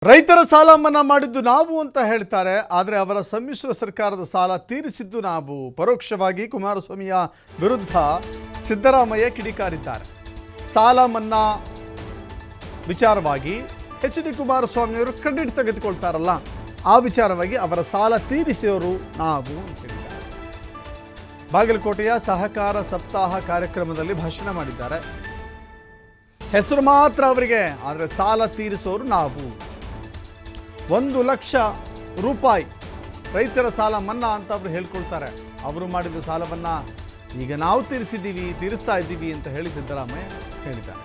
ರೈತರ ಸಾಲ ಮನ್ನಾ ಮಾಡಿದ್ದು ನಾವು ಅಂತ ಹೇಳ್ತಾರೆ. ಆದರೆ ಅವರ ಸಮ್ಮಿಶ್ರ ಸರ್ಕಾರದ ಸಾಲ ತೀರಿಸಿದ್ದು ನಾವು. ಪರೋಕ್ಷವಾಗಿ ಕುಮಾರಸ್ವಾಮಿಯ ವಿರುದ್ಧ ಸಿದ್ದರಾಮಯ್ಯ ಕಿಡಿಕಾರಿದ್ದಾರೆ. ಸಾಲ ಮನ್ನಾ ವಿಚಾರವಾಗಿ ಎಚ್.ಡಿ. ಕುಮಾರಸ್ವಾಮಿ ಅವರು ಕ್ರೆಡಿಟ್ ತೆಗೆದುಕೊಳ್ತಾರಲ್ಲ, ಆ ವಿಚಾರವಾಗಿ ಅವರ ಸಾಲ ತೀರಿಸಿದವರು ನಾವು ಅಂತ ಹೇಳಿದ್ದಾರೆ. ಬಾಗಲಕೋಟೆಯ ಸಹಕಾರ ಸಪ್ತಾಹ ಕಾರ್ಯಕ್ರಮದಲ್ಲಿ ಭಾಷಣ ಮಾಡಿದ್ದಾರೆ. ಹೆಸರು ಮಾತ್ರ ಅವರಿಗೆ, ಆದರೆ ಸಾಲ ತೀರಿಸೋರು ನಾವು. 1 ಲಕ್ಷ ರೂಪಾಯಿ ರೈತರ ಸಾಲ ಮನ್ನಾ ಅಂತ ಅವರು ಹೇಳ್ಕೊಳ್ತಾರೆ. ಅವರು ಮಾಡಿದ ಸಾಲವನ್ನು ಈಗ ನಾವು ತೀರಿಸ್ತಾ ಇದ್ದೀವಿ ಅಂತ ಹೇಳಿ ಸಿದ್ದರಾಮಯ್ಯ ಹೇಳಿದ್ದಾರೆ.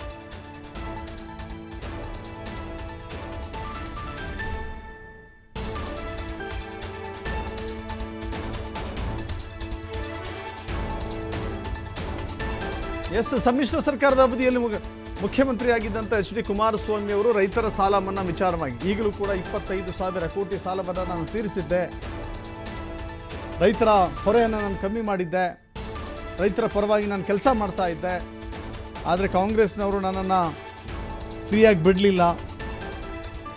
ಸಮ್ಮಿಶ್ರ ಸರ್ಕಾರದ ಅವಧಿಯಲ್ಲಿ ಮುಖ್ಯಮಂತ್ರಿಯಾಗಿದ್ದಂಥ ಎಚ್.ಡಿ. ಕುಮಾರಸ್ವಾಮಿ ಅವರು ರೈತರ ಸಾಲ ಮನ್ನಾ ವಿಚಾರವಾಗಿ ಈಗಲೂ ಕೂಡ 25,000 ಕೋಟಿ ಸಾಲವನ್ನು ನಾನು ತೀರಿಸಿದ್ದೆ, ರೈತರ ಹೊರೆಯನ್ನು ನಾನು ಕಮ್ಮಿ ಮಾಡಿದ್ದೆ, ರೈತರ ಪರವಾಗಿ ನಾನು ಕೆಲಸ ಮಾಡ್ತಾ ಇದ್ದೆ. ಆದರೆ ಕಾಂಗ್ರೆಸ್ನವರು ನನ್ನನ್ನು ಫ್ರೀಯಾಗಿ ಬಿಡಲಿಲ್ಲ,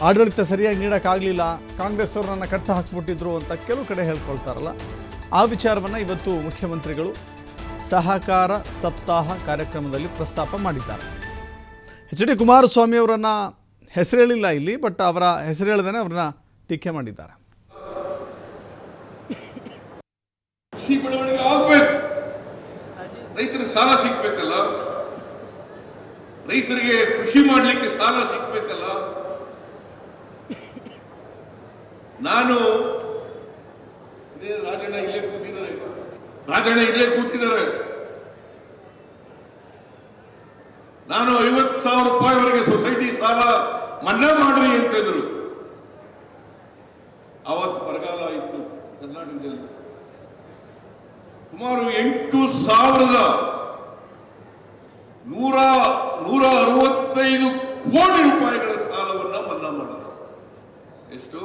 ಆಡಳಿತ ಸರಿಯಾಗಿ ನೀಡೋಕ್ಕಾಗಲಿಲ್ಲ, ಕಾಂಗ್ರೆಸ್ ಅವರು ನನ್ನ ಕಟ್ಟ ಹಾಕಿಬಿಟ್ಟಿದ್ರು ಅಂತ ಕೆಲವು ಕಡೆ ಹೇಳ್ಕೊಳ್ತಾರಲ್ಲ, ಆ ವಿಚಾರವನ್ನು ಇವತ್ತು ಮುಖ್ಯಮಂತ್ರಿಗಳು ಸಹಕಾರ ಸಪ್ತಾಹ ಕಾರ್ಯಕ್ರಮದಲ್ಲಿ ಪ್ರಸ್ತಾಪ ಮಾಡಿದ್ದಾರೆ. ಎಚ್.ಡಿ. ಕುಮಾರಸ್ವಾಮಿ ಅವರನ್ನು ಹೆಸರು ಹೇಳಿಲ್ಲ ಇಲ್ಲಿ, ಬಟ್ ಅವರ ಹೆಸರು ಹೇಳದೇನೆ ಅವ್ರನ್ನ ಟೀಕೆ ಮಾಡಿದ್ದಾರೆ. ಕೃಷಿ ಬೆಳವಣಿಗೆ ಆಗಬೇಕು, ರೈತರಿಗೆ ಸಾಲ ಸಿಗ್ಬೇಕಲ್ಲ, ರೈತರಿಗೆ ಕೃಷಿ ಮಾಡಲಿಕ್ಕೆ ಸಾಲ ಸಿಗ್ಬೇಕಲ್ಲ. ನಾನು ರಾಜಣ್ಣ ಇಲ್ಲೇ ಕೂತಿದ್ದಾರೆ. ನಾನು 50,000 ರೂಪಾಯಿವರೆಗೆ ಸೊಸೈಟಿ ಸಾಲ ಮನ್ನಾ ಮಾಡ್ರಿ ಅಂತಂದ್ರು. ಅವತ್ತು ಬರಗಾಲ ಇತ್ತು ಕರ್ನಾಟಕದಲ್ಲಿ. ಸುಮಾರು 8,165 ಕೋಟಿ ರೂಪಾಯಿಗಳ ಸಾಲವನ್ನ ಮನ್ನಾ ಮಾಡಿದ. ಎಷ್ಟು?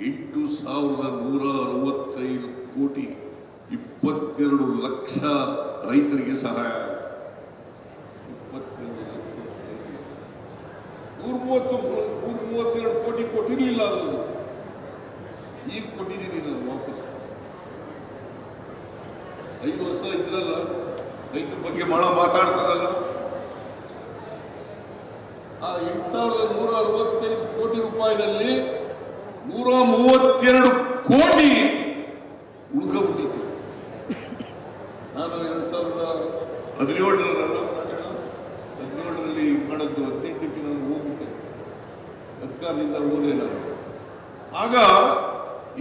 8,165 ಕೋಟಿ, 22 ಲಕ್ಷ ರೈತರಿಗೆ ಸಹಾಯ. 22 ಲಕ್ಷ 132 ಕೋಟಿ ಕೊಟ್ಟಿರಲಿಲ್ಲ, ಅದನ್ನು ಈಗ ಕೊಟ್ಟಿದ್ದೀನಿ ನಾನು ವಾಪಸ್. 5 ವರ್ಷ ಇದ್ರಲ್ಲ, ರೈತರ ಬಗ್ಗೆ ಬಹಳ ಮಾತಾಡ್ತಾರಲ್ಲ. ಆ 8,165 ಕೋಟಿ ರೂಪಾಯಿನಲ್ಲಿ 132 ಕೋಟಿ ಉಳ್ಕೊಂಡ್ಬಿಟ್ಟಿತ್ತು. ನಾನು 2017ರಲ್ಲಿ ಮಾಡಿದ್ದು, 18ಕ್ಕೆ ನಾನು ಹೋಗ್ಬಿಟ್ಟೆ, ಸರ್ಕಾರದಿಂದ ಹೋದೆ ನಾನು. ಆಗ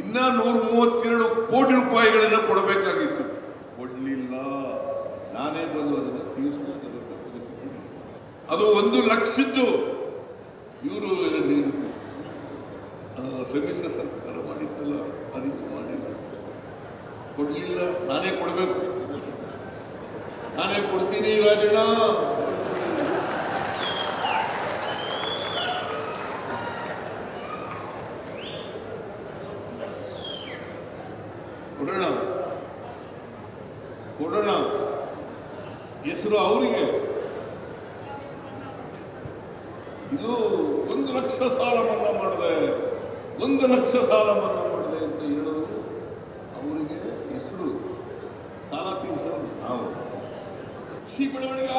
ಇನ್ನ 132 ಕೋಟಿ ರೂಪಾಯಿಗಳನ್ನು ಕೊಡಬೇಕಾಗಿತ್ತು, ಕೊಡ್ಲಿಲ್ಲ. ನಾನೇ ಬಂದು ಅದನ್ನು ತೀರಿಸಬೇಕಾದಂತ ಪರಿಸ್ಥಿತಿ. ಅದು 1 ಲಕ್ಷದ್ದು ಇವರು ಸಮ್ಮಿಶ್ರ ಸರ್ಕಾರ ಮಾಡಿತ್ತಲ್ಲ, ಅದಕ್ಕೆ ಮಾಡಿಲ್ಲ, ಕೊಡ್ಲಿಲ್ಲ. ನಾನೇ ಕೊಡಬೇಕು, ನಾನೇ ಕೊಡ್ತೀನಿ ರಾಜಣ್ಣ. ಕೊಡೋಣ ಹೆಸರು ಅವರಿಗೆ. ಇದು 1 ಲಕ್ಷ ಸಾಲ ಮನ್ನಾ ಮಾಡಿದೆ, 1 ಲಕ್ಷ ಸಾಲ ಮನ್ನಾ ಮಾಡಿದೆ ಅಂತ ಹೇಳೋದು ಅವರಿಗೆ ಹೆಸರು. ಸಾಲ ತೀರಿಸೋದು ನಾವು. ಕೃಷಿ ಬೆಳವಣಿಗೆ